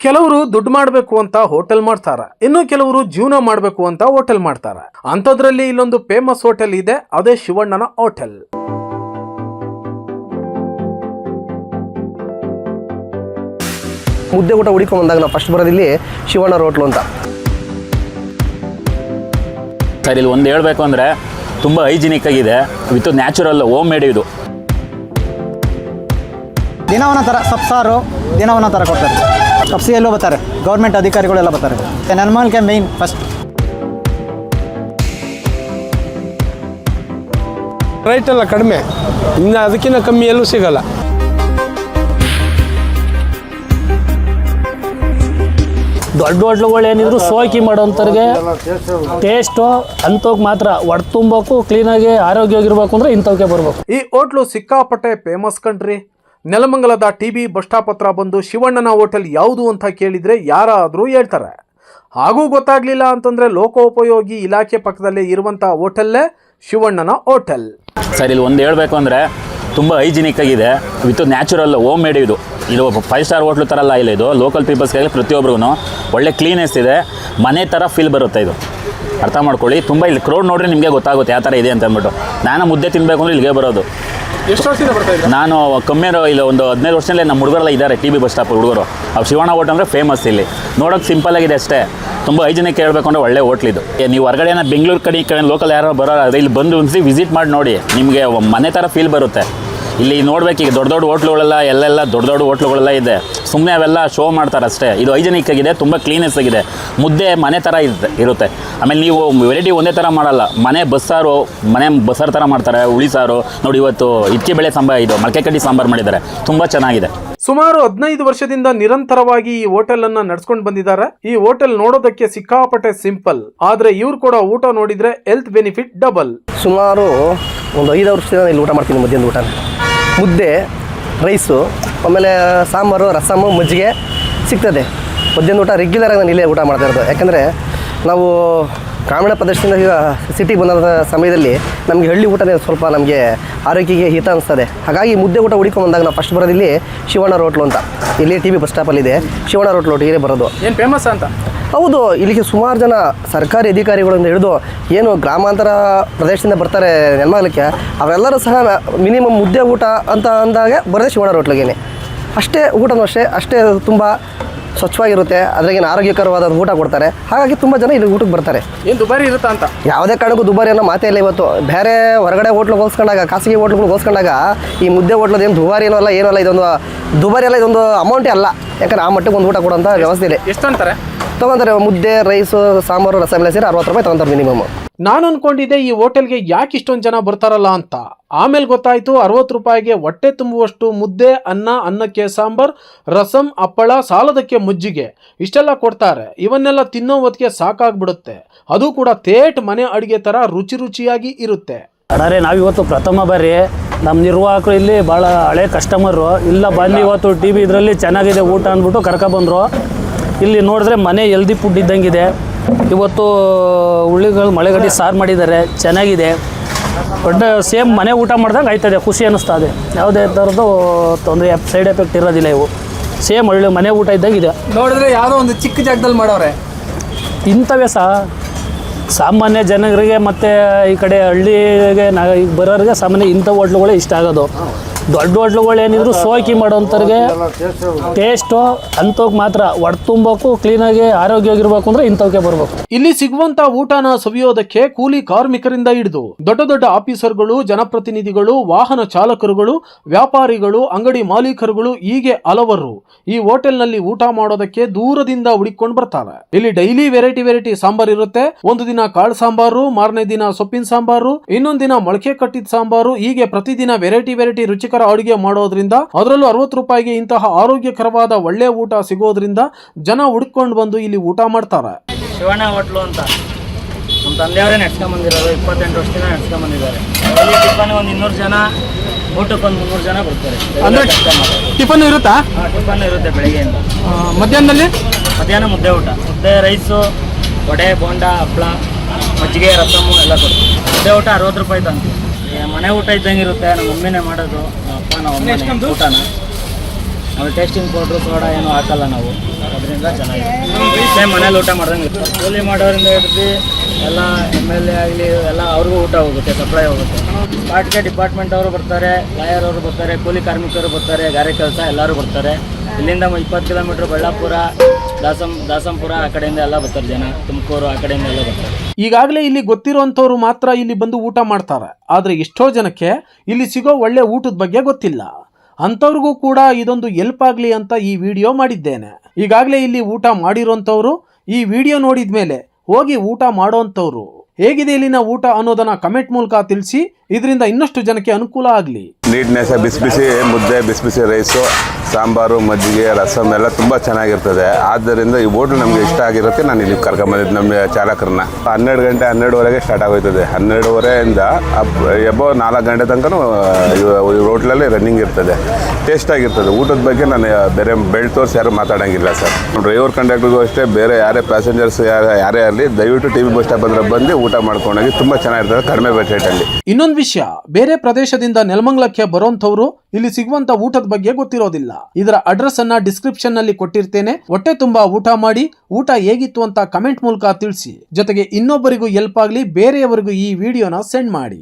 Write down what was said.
ಕೆಲವರು ದುಡ್ಡು ಮಾಡಬೇಕು ಅಂತ ಹೋಟೆಲ್ ಮಾಡ್ತಾರ, ಇನ್ನು ಕೆಲವರು ಜೀವನ ಮಾಡಬೇಕು ಅಂತ ಹೋಟೆಲ್ ಮಾಡ್ತಾರ. ಅಂಥದ್ರಲ್ಲಿ ಇಲ್ಲೊಂದು ಫೇಮಸ್ ಹೋಟೆಲ್ ಇದೆ, ಅದೇ ಶಿವಣ್ಣನ ಹೋಟೆಲ್. ಮುದ್ದೆ ಊಟ ಹುಡುಕೊಂಡ್ ಬಂದಾಗ ನಾವು ಫಸ್ಟ್ ಬರೋದಿಲ್ಲಿ ಶಿವಣ್ಣ ಹೋಟ್ಲು ಅಂತ. ಸರ್ ಇಲ್ಲಿ ಒಂದು ಹೇಳಬೇಕು ಅಂದರೆ ತುಂಬ ಹೈಜಿನಿಕ್ ಆಗಿದೆ, ವಿತ್ ನ್ಯಾಚುರಲ್ ಹೋಮ್ ಮೇಡ್. ಇದು ದಿನ ಒಂದೊಂದು ಥರ ಸಬ್ಸಾರು ದಿನ ಒಂದೊಂದು ಥರ ಕೊಡ್ತಾರೆ. ಸಬ್ಸಿಡಿಯಲ್ಲೂ ಬರ್ತಾರೆ, ಗೌರ್ಮೆಂಟ್ ಅಧಿಕಾರಿಗಳೆಲ್ಲ ಬರ್ತಾರೆ. ನನ್ನ ಮಗಳಿಗೆ ಮೇಯ್ನ್ ಫಸ್ಟ್ ರೈಟ್ ಎಲ್ಲ ಕಡಿಮೆ, ಇನ್ನು ಅದಕ್ಕಿಂತ ಕಮ್ಮಿ ಎಲ್ಲೂ ಸಿಗಲ್ಲ. ದೊಡ್ಡ ಹೋಟ್ಲುಗಳು ಏನಿದ್ರು ಸೋಕಿ ಮಾಡೋಂಥವ್ರಿಗೆ ಟೇಸ್ಟು ಅಂಥವ್ಕೆ ಮಾತ್ರ ಹೊಟ್ಟೆ ತುಂಬಬೇಕು, ಕ್ಲೀನಾಗಿ ಆರೋಗ್ಯವಾಗಿರ್ಬೇಕು ಅಂದರೆ ಇಂಥವಕ್ಕೆ ಬರಬೇಕು. ಈ ಹೋಟ್ಲು ಸಿಕ್ಕಾಪಟ್ಟೆ ಫೇಮಸ್ ಕಣ್ರಿ. ನೆಲಮಂಗಲದ TB ಬಸ್ ಸ್ಟಾಪ್ ಹತ್ರ ಬಂದು ಶಿವಣ್ಣನ ಹೋಟೆಲ್ ಯಾವುದು ಅಂತ ಕೇಳಿದರೆ ಯಾರಾದರೂ ಹೇಳ್ತಾರೆ. ಹಾಗೂ ಗೊತ್ತಾಗಲಿಲ್ಲ ಅಂತಂದರೆ ಲೋಕೋಪಯೋಗಿ ಇಲಾಖೆ ಪಕ್ಕದಲ್ಲೇ ಇರುವಂಥ ಹೋಟೆಲ್ಲೇ ಶಿವಣ್ಣನ ಹೋಟೆಲ್. ಸರ್ ಇಲ್ಲಿ ಒಂದು ಹೇಳಬೇಕು ಅಂದರೆ ತುಂಬ ಹೈಜಿನಿಕ್ ಆಗಿದೆ, ವಿತ್ ನ್ಯಾಚುರಲ್ ಹೋಮ್ ಮೇಡ್. ಇದು 5 ಸ್ಟಾರ್ ಹೋಟ್ಲು ಥರ ಅಲ್ಲ, ಇಲ್ಲ ಇದು ಲೋಕಲ್ ಪೀಪಲ್ಸ್ಗಾಗಲಿ ಪ್ರತಿಯೊಬ್ಬರಿಗೂ ಒಳ್ಳೆ ಕ್ಲೀನೆಸ್ ಇದೆ, ಮನೆ ಥರ ಫೀಲ್ ಬರುತ್ತೆ. ಇದು ಅರ್ಥ ಮಾಡ್ಕೊಳ್ಳಿ. ತುಂಬ ಇಲ್ಲಿ ಕ್ರೌಡ್ ನೋಡ್ರಿ ನಿಮಗೆ ಗೊತ್ತಾಗುತ್ತೆ ಯಾವ ಥರ ಇದೆ ಅಂತ ಅಂದ್ಬಿಟ್ಟು. ನಾನು ಮುದ್ದೆ ತಿನ್ನಬೇಕು ಅಂದರೆ ಇಲ್ಲಿಗೆ ಬರೋದು. ಎಷ್ಟು ವರ್ಷದಿಂದ ಬರ್ತಾ ಇದ್ದೀರಾ? ನಾನು ಕಮ್ಮಿ ಇಲ್ಲ ಒಂದು 15 ವರ್ಷದಲ್ಲೇ ನಮ್ಮ ಹುಡುಗರೆಲ್ಲ ಇದ್ದಾರೆ TB ಬಸ್ ಸ್ಟಾಪ್ ಹುಡುಗರು. ಅವ್ರು ಶಿವಣ್ಣ ಹೋಟೆಲ್ ಅಂದರೆ ಫೇಮಸ್. ಇಲ್ಲಿ ನೋಡೋಕೆ ಸಿಂಪಲ್ ಆಗಿದೆ ಅಷ್ಟೇ, ತುಂಬ ಹೈಜಿನಿಕ್ ಹೇಳ್ಬೇಕು ಅಂದರೆ ಒಳ್ಳೆ ಹೋಟ್ಲ್ ಇದು. ನೀವು ಹೊರಗಡೆ ಬೆಂಗಳೂರು ಕಡೆ ಈ ಕಡೆ ಲೋಕಲ್ ಯಾರೋ ಬರೋದು ಇಲ್ಲಿ ಬಂದು ಒಂದ್ಸಿ ವಿಸಿಟ್ ಮಾಡಿ ನೋಡಿ, ನಿಮಗೆ ಮನೆ ಥರ ಫೀಲ್ ಬರುತ್ತೆ. ಇಲ್ಲಿ ನೋಡ್ಬೇಕು, ಈಗ ದೊಡ್ಡ ದೊಡ್ಡ ಹೋಟ್ಲುಗಳೆಲ್ಲ ಎಲ್ಲೆಲ್ಲ ದೊಡ್ಡ ಹೋಟ್ಲುಗಳೆಲ್ಲ ಇದೆ, ಸುಮ್ಮನೆ ಅವೆಲ್ಲ ಶೋ ಮಾಡ್ತಾರೆ ಅಷ್ಟೇ. ಇದು ಹೈಜಿನಿಕ್ ಆಗಿದೆ, ತುಂಬ ಕ್ಲೀನೆಸ್ ಆಗಿದೆ, ಮುದ್ದೆ ಮನೆ ಥರ ಇರುತ್ತೆ. ಆಮೇಲೆ ನೀವು ವೆರೈಟಿ ಒಂದೇ ಥರ ಮಾಡಲ್ಲ, ಮನೆ ಬಸ್ಸಾರು ಥರ ಮಾಡ್ತಾರೆ. ಹುಳಿ ಸಾರು ನೋಡಿ, ಇವತ್ತು ಇಟ್ಕೆ ಬೇಳೆ ಸಾಂಬಾರು, ಇದು ಮೊಳಕೆ ಕಡ್ಡಿ ಸಾಂಬಾರು ಮಾಡಿದ್ದಾರೆ, ತುಂಬ ಚೆನ್ನಾಗಿದೆ. ಸುಮಾರು 15 ವರ್ಷದಿಂದ ನಿರಂತರವಾಗಿ ಈ ಹೋಟೆಲ್ ಅನ್ನ ನಡ್ಸ್ಕೊಂಡು ಬಂದಿದ್ದಾರೆ. ಈ ಹೋಟೆಲ್ ನೋಡೋದಕ್ಕೆ ಸಿಕ್ಕಾಪಟ್ಟೆ ಸಿಂಪಲ್, ಆದ್ರೆ ಇವ್ರು ಕೂಡ ಊಟ ನೋಡಿದ್ರೆ ಹೆಲ್ತ್ ಬೆನಿಫಿಟ್ ಡಬಲ್. ಸುಮಾರು ಒಂದು 5 ವರ್ಷದಿಂದ ಇಲ್ಲಿ ಊಟ ಮಾಡ್ತೀನಿ. ಮಧ್ಯಾಹ್ನ ಊಟ ಮುದ್ದೆ, ರೈಸು, ಆಮೇಲೆ ಸಾಂಬಾರು, ರಸಮು, ಮಜ್ಜಿಗೆ ಸಿಗ್ತದೆ. ಮಧ್ಯಾಹ್ನ ಊಟ ರೆಗ್ಯುಲರಾಗಿ ನಾನು ಇಲ್ಲೇ ಊಟ ಮಾಡ್ತಾ ಇರೋದು. ಯಾಕಂದರೆ ನಾವು ಗ್ರಾಮೀಣ ಪ್ರದೇಶದಿಂದ ಈಗ ಸಿಟಿಗೆ ಬಂದ ಸಮಯದಲ್ಲಿ ನಮಗೆ ಹಳ್ಳಿ ಊಟನೇ ಸ್ವಲ್ಪ ನಮಗೆ ಆರೋಗ್ಯಕ್ಕೆ ಹಿತ ಅನಿಸ್ತದೆ. ಹಾಗಾಗಿ ಮುದ್ದೆ ಊಟ ಹುಡುಕೊಂಡ್ ಬಂದಾಗ ನಾವು ಫಸ್ಟ್ ಬರೋದಿಲ್ಲಿ ಶಿವಣ್ಣ ಹೋಟ್ಲು ಅಂತ. ಇಲ್ಲಿ TB ಬಸ್ ಸ್ಟಾಪಲ್ಲಿದೆ ಶಿವಣ್ಣ ಹೋಟ್ಲು. ಒಟ್ಟಿಗೆ ಬರೋದು ಏನು ಫೇಮಸ್ ಅಂತ? ಹೌದು, ಇಲ್ಲಿಗೆ ಸುಮಾರು ಜನ ಸರ್ಕಾರಿ ಅಧಿಕಾರಿಗಳಿಂದ ಹಿಡಿದು ಏನು ಗ್ರಾಮಾಂತರ ಪ್ರದೇಶದಿಂದ ಬರ್ತಾರೆ ನೆಲಮಂಗಲಕ್ಕೆ, ಅವರೆಲ್ಲರೂ ಸಹ ಮಿನಿಮಮ್ ಮುದ್ದೆ ಊಟ ಅಂತ ಅಂದಾಗ ಬರೋದೇ ಶಿವಣ್ಣ ಹೋಟ್ಲಿಗೆ. ಅಷ್ಟೇ ಊಟನೂ ಅಷ್ಟೇ ತುಂಬ ಸ್ವಚ್ಛವಾಗಿರುತ್ತೆ, ಅದ್ರಾಗೇನು ಆರೋಗ್ಯಕರವಾದ ಊಟ ಕೊಡ್ತಾರೆ. ಹಾಗಾಗಿ ತುಂಬ ಜನ ಇಲ್ಲಿ ಊಟಕ್ಕೆ ಬರ್ತಾರೆ. ಏನು ದುಬಾರಿ ಇರುತ್ತಾ ಅಂತ? ಯಾವುದೇ ಕಾರಣಕ್ಕೂ ದುಬಾರಿ ಅನ್ನೋ ಮಾತೇ ಇಲ್ಲ. ಇವತ್ತು ಬೇರೆ ಹೊರಗಡೆ ಹೋಟ್ಲಿಗೆ ಹೋಲಿಸ್ಕೊಂಡಾಗ, ಖಾಸಗಿ ಹೋಟ್ಲುಗಳು ಹೋಲಿಸ್ಕೊಂಡಾಗ ಈ ಮುದ್ದೆ ಹೋಟ್ಲದ ಏನು ದುಬಾರಿ ಏನೋ ಅಲ್ಲ, ಇದೊಂದು ದುಬಾರಿ ಅಲ್ಲ, ಇದೊಂದು ಅಮೌಂಟೇ ಅಲ್ಲ. ಯಾಕಂದ್ರೆ ಆ ಮಟ್ಟಿಗೆ ಒಂದು ಊಟ ಕೊಡುವಂಥ ವ್ಯವಸ್ಥೆ ಇದೆ. ಎಷ್ಟು ಅಂತಾರೆ? ತೊಗೊಂತಾರೆ ಮುದ್ದೆ, ರೈಸು, ಸಾಂಬಾರು, ರಸಮೆಲ್ಲ ಸೇರಿ 60 ರೂಪಾಯಿ ತೊಗೊಂತಾರೆ ಮಿನಿಮಮ್. ನಾನು ಅನ್ಕೊಂಡಿದ್ದೆ ಈ ಹೋಟೆಲ್ಗೆ ಯಾಕೆ ಇಷ್ಟೊಂದು ಜನ ಬರ್ತಾರಲ್ಲ ಅಂತ. ಆಮೇಲೆ ಗೊತ್ತಾಯ್ತು, 60 ರೂಪಾಯಿಗೆ ಹೊಟ್ಟೆ ತುಂಬುವಷ್ಟು ಮುದ್ದೆ, ಅನ್ನಕ್ಕೆ ಸಾಂಬಾರ್, ರಸಂ, ಹಪ್ಪಳ, ಸಾಲದಕ್ಕೆ ಮಜ್ಜಿಗೆ ಇಷ್ಟೆಲ್ಲ ಕೊಡ್ತಾರೆ. ಇವನ್ನೆಲ್ಲ ತಿನ್ನೋ ಹೊತ್ತಿಗೆ ಸಾಕಾಗ್ಬಿಡುತ್ತೆ. ಅದು ಕೂಡ ತೇಟ್ ಮನೆ ಅಡುಗೆ ಥರ ರುಚಿಯಾಗಿ ಇರುತ್ತೆ. ಅಡಾರೆ ನಾವಿವತ್ತು ಪ್ರಥಮ ಬಾರಿ ನಮ್ಮ ನಿರ್ವಾಹಕರು ಇಲ್ಲಿ ಭಾಳ ಹಳೆ ಕಸ್ಟಮರು ಇಲ್ಲ ಬಂದು ಇವತ್ತು TB ಇದರಲ್ಲಿ ಚೆನ್ನಾಗಿದೆ ಊಟ ಅಂದ್ಬಿಟ್ಟು ಕರ್ಕೊಬಂದರು. ಇಲ್ಲಿ ನೋಡಿದ್ರೆ ಮನೆ ಹೆಲ್ದಿ ಫುಡ್ ಇದ್ದಂಗಿದೆ. ಇವತ್ತು ಹುಳಿಗಳು ಮಳೆಗಡ್ಡೆ ಸಾರು ಮಾಡಿದ್ದಾರೆ, ಚೆನ್ನಾಗಿದೆ. ಬಟ್ ಸೇಮ್ ಮನೆ ಊಟ ಮಾಡಿದಾಗ ಆಯ್ತದೆ, ಖುಷಿ ಅನ್ನಿಸ್ತದೆ. ಯಾವುದೇ ಥರದ್ದು ತೊಂದರೆ ಸೈಡ್ ಎಫೆಕ್ಟ್ ಇರೋದಿಲ್ಲ. ಇವು ಸೇಮ್ ಒಳ್ಳೆ ಮನೆ ಊಟ ಇದ್ದಾಗಿದೆ. ನೋಡಿದ್ರೆ ಯಾವುದೋ ಒಂದು ಚಿಕ್ಕ ಜಾಗದಲ್ಲಿ ಮಾಡೋರೆ ಇಂಥವೇ ಸಾಮಾನ್ಯ ಜನರಿಗೆ ಮತ್ತು ಈ ಕಡೆ ಹಳ್ಳಿಗೆ ಈಗ ಬರೋರಿಗೆ ಸಾಮಾನ್ಯ ಇಂಥ ಹೋಟ್ಲುಗಳೇ ಇಷ್ಟ ಆಗೋದು. ದೊಡ್ಡ ಹೋಟ್ಲುಗಳು ಏನಿದ್ರು ಸೋಕಿ ಮಾಡೋಂಥವ್ರಿಗೆ ಟೇಸ್ಟು ಅಂಥವ್ಕೆ ಮಾತ್ರ ಹೊಟ್ಟೆ ತುಂಬಬೇಕು, ಕ್ಲೀನಾಗಿ ಆರೋಗ್ಯವಾಗಿರ್ಬೇಕು ಅಂದರೆ ಇಂಥವಕ್ಕೆ ಬರಬೇಕು. ಇಲ್ಲಿ ಸಿಗುವಂತ ಊಟನ ಸವಿಯೋದಕ್ಕೆ ಕೂಲಿ ಕಾರ್ಮಿಕರಿಂದ ಹಿಡಿದು ದೊಡ್ಡ ದೊಡ್ಡ ಆಫೀಸರ್ಗಳು, ಜನಪ್ರತಿನಿಧಿಗಳು, ವಾಹನ ಚಾಲಕರುಗಳು, ವ್ಯಾಪಾರಿಗಳು, ಅಂಗಡಿ ಮಾಲೀಕರುಗಳು ಹೀಗೆ ಹಲವರು ಈ ಹೋಟೆಲ್ನಲ್ಲಿ ಊಟ ಮಾಡೋದಕ್ಕೆ ದೂರದಿಂದ ಹುಡುಕೊಂಡು ಬರ್ತಾರೆ. ಇಲ್ಲಿ ಡೈಲಿ ವೆರೈಟಿ ಸಾಂಬಾರ್ ಇರುತ್ತೆ. ಒಂದು ದಿನ ಕಾಳು ಸಾಂಬಾರು, ಮಾರನೇ ದಿನ ಸೊಪ್ಪಿನ ಸಾಂಬಾರು, ಇನ್ನೊಂದು ದಿನ ಮೊಳಕೆ ಕಟ್ಟಿದ ಸಾಂಬಾರು, ಹೀಗೆ ಪ್ರತಿದಿನ ವೆರೈಟಿ ರುಚಿಕರ ಅಡುಗೆ ಮಾಡೋದ್ರಿಂದ, ಅದರಲ್ಲೂ 60 ರೂಪಾಯಿಗೆ ಇಂತಹ ಆರೋಗ್ಯಕರವಾದ ಒಳ್ಳೆ ಊಟ ಸಿಗೋದ್ರಿಂದ ಜನ ಹುಡುಕೊಂಡು ಬಂದು ಇಲ್ಲಿ ಊಟ ಮಾಡ್ತಾರೆ. ಶಿವಣ್ಣ ಹೋಟ್ಲು ಅಂತ ನಮ್ಮ ತಂದೆಯವರೇ ನಡ್ಸ್ಕೊಂಬಂದಿರೋದು. 28 ವರ್ಷದಿಂದ ನಡ್ಸ್ಕೊಂಬಂದಿದ್ದಾರೆ. ಟಿಫನ್ ಒಂದು 200 ಜನ, ಊಟಕ್ಕೆ ಒಂದು 300 ಜನ ಬರ್ತಾರೆ. ಟಿಫನ್ ಇರುತ್ತಾ? ಟಿಫನ್ ಇರುತ್ತೆ ಬೆಳಗ್ಗೆಯಿಂದ. ಮಧ್ಯಾಹ್ನ ಮುದ್ದೆ ಊಟ, ಮುದ್ದೆ, ರೈಸು, ವಡೆ, ಬೋಂಡ, ಹಪ್ಪಳ, ಮಜ್ಜಿಗೆ, ರಸಮ್ಮು ಎಲ್ಲ ಕೊಡ್ತೀವಿ. ಮುದ್ದೆ ಊಟ 60 ರೂಪಾಯಿ ತಂತೀವಿ. ಮನೆ ಊಟ ಇದ್ದಂಗೆ ಇರುತ್ತೆ. ನಮ್ಮ ಮಮ್ಮಿನೇ ಮಾಡೋದು, ನಮ್ಮ ಅಪ್ಪ ನಮ್ಮ ಊಟನ. ನಾವು ಟೇಸ್ಟಿಂಗ್ ಪೌಡ್ರು, ಸೋಡಾ ಏನೂ ಹಾಕಲ್ಲ ನಾವು. ಅದರಿಂದ ಮಾಡೋದ್ರಿಂದ ಚೆನ್ನಾಗಿದೆ. ಸೇಮ್ ಮನೇಲಿ ಊಟ ಮಾಡ್ದಂಗೆ ಕೂಲಿ ಮಾಡೋರಿಂದ ಹಿಡಿದು ಎಲ್ಲ MLA ಆಗಲಿ ಎಲ್ಲ ಅವ್ರಿಗೂ ಊಟ ಹೋಗುತ್ತೆ, ಸಪ್ಲೈ ಹೋಗುತ್ತೆ. ಸ್ಪಾಟ್ಗೆ ಡಿಪಾರ್ಟ್ಮೆಂಟ್ ಅವರು ಬರ್ತಾರೆ, ಲಾಯರ್ ಅವರು ಬರ್ತಾರೆ, ಕೂಲಿ ಕಾರ್ಮಿಕರು ಬರ್ತಾರೆ, ಗಾರೆ ಕೆಲಸ ಎಲ್ಲರೂ ಬರ್ತಾರೆ. ಇಲ್ಲಿಂದ 20 ಕಿಲೋಮೀಟ್ರ್ ಬಳ್ಳಾಪುರ, ದಾಸಂಪುರ ಆ ಕಡೆಯಿಂದ ಎಲ್ಲ ಬರ್ತಾರೆ ಜನ, ತುಮಕೂರು ಆ ಕಡೆಯಿಂದ ಎಲ್ಲ ಬರ್ತಾರೆ. ಈಗಾಗಲೇ ಇಲ್ಲಿ ಗೊತ್ತಿರುವಂಥವ್ರು ಮಾತ್ರ ಇಲ್ಲಿ ಬಂದು ಊಟ ಮಾಡ್ತಾರೆ. ಆದರೆ ಎಷ್ಟೋ ಜನಕ್ಕೆ ಇಲ್ಲಿ ಸಿಗೋ ಒಳ್ಳೆ ಊಟದ ಬಗ್ಗೆ ಗೊತ್ತಿಲ್ಲ. ಅಂಥವ್ರಿಗೂ ಕೂಡ ಇದೊಂದು ಎಲ್ಪ್ ಆಗಲಿ ಅಂತ ಈ ವಿಡಿಯೋ ಮಾಡಿದ್ದೇನೆ. ಈಗಾಗಲೇ ಇಲ್ಲಿ ಊಟ ಮಾಡಿರೋಂಥವ್ರು ಈ ವಿಡಿಯೋ ನೋಡಿದ ಮೇಲೆ ಹೋಗಿ ಊಟ ಮಾಡೋಂಥವ್ರು ಹೇಗಿದೆ ಇಲ್ಲಿನ ಊಟ ಅನ್ನೋದನ್ನ ಕಮೆಂಟ್ ಮೂಲಕ ತಿಳಿಸಿ. ಇದರಿಂದ ಇನ್ನಷ್ಟು ಜನಕ್ಕೆ ಅನುಕೂಲ ಆಗಲಿ. ನೀಟ್ನೆಸ್, ಬಿಸಿ ಬಿಸಿ ಮುದ್ದೆ, ಬಿಸಿ ಬಿಸಿ ರೈಸು, ಸಾಂಬಾರು, ಮಜ್ಜಿಗೆ, ರಸಮ್ ಎಲ್ಲ ತುಂಬ ಚೆನ್ನಾಗಿರ್ತದೆ. ಆದ್ದರಿಂದ ಈ ಹೋಟ್ಲು ನಮಗೆ ಇಷ್ಟ ಆಗಿರುತ್ತೆ. ನಾನು ಇಲ್ಲಿ ಕರ್ಕೊಂಬಂದಿದ್ದು ನಮ್ಮ ಚಾಲಕರನ್ನ. 12 ಗಂಟೆ 12:30ಗೆ ಸ್ಟಾರ್ಟ್ ಆಗೋಯ್ತದೆ. 12:30ಯಿಂದ ಎಬೋ 4 ಗಂಟೆ ತನಕ ಈ ಹೋಟ್ಲಲ್ಲಿ ರನ್ನಿಂಗ್ ಇರ್ತದೆ. ಟೇಸ್ಟಾಗಿರ್ತದೆ. ಊಟದ ಬಗ್ಗೆ ನಾನು ಬೇರೆ ಬೆಳ್ ತೋರಿಸಿ ಯಾರು ಮಾತಾಡೋಂಗಿಲ್ಲ ಸರ್. ಡ್ರೈವರ್, ಕಂಡಕ್ಟರ್ಗೂ ಅಷ್ಟೇ, ಬೇರೆ ಯಾರೇ ಪ್ಯಾಸೆಂಜರ್ಸ್ ಯಾರೇ ಆಗಲಿ ದಯವಿಟ್ಟು TB ಬಸ್ ಸ್ಟಾಪ್ ಹತ್ರ ಬಂದು ಊಟ ಮಾಡ್ಕೊಂಡೋಗಿ. ತುಂಬ ಚೆನ್ನಾಗಿರ್ತದೆ ಕಡಿಮೆ ಬಜೆಟಲ್ಲಿ. ಇನ್ನೊಂದು ವಿಷಯ, ಬೇರೆ ಪ್ರದೇಶದಿಂದ ನೆಲಮಂಗಲಕ್ಕೆ ಬರೋಂಥವ್ರು ಇಲ್ಲಿ ಸಿಗುವಂತ ಊಟದ ಬಗ್ಗೆ ಗೊತ್ತಿರೋದಿಲ್ಲ. ಇದರ ಅಡ್ರೆಸ್ ಅನ್ನ ಡಿಸ್ಕ್ರಿಪ್ಷನ್ ನಲ್ಲಿ ಕೊಟ್ಟಿರ್ತೇನೆ. ಹೊಟ್ಟೆ ತುಂಬಾ ಊಟ ಮಾಡಿ ಊಟ ಹೇಗಿತ್ತು ಅಂತ ಕಮೆಂಟ್ ಮೂಲಕ ತಿಳಿಸಿ. ಜೊತೆಗೆ ಇನ್ನೊಬ್ಬರಿಗೂ ಹೆಲ್ಪ್ ಆಗಲಿ, ಬೇರೆಯವರಿಗೂ ಈ ವಿಡಿಯೋನ ಸೆಂಡ್ ಮಾಡಿ.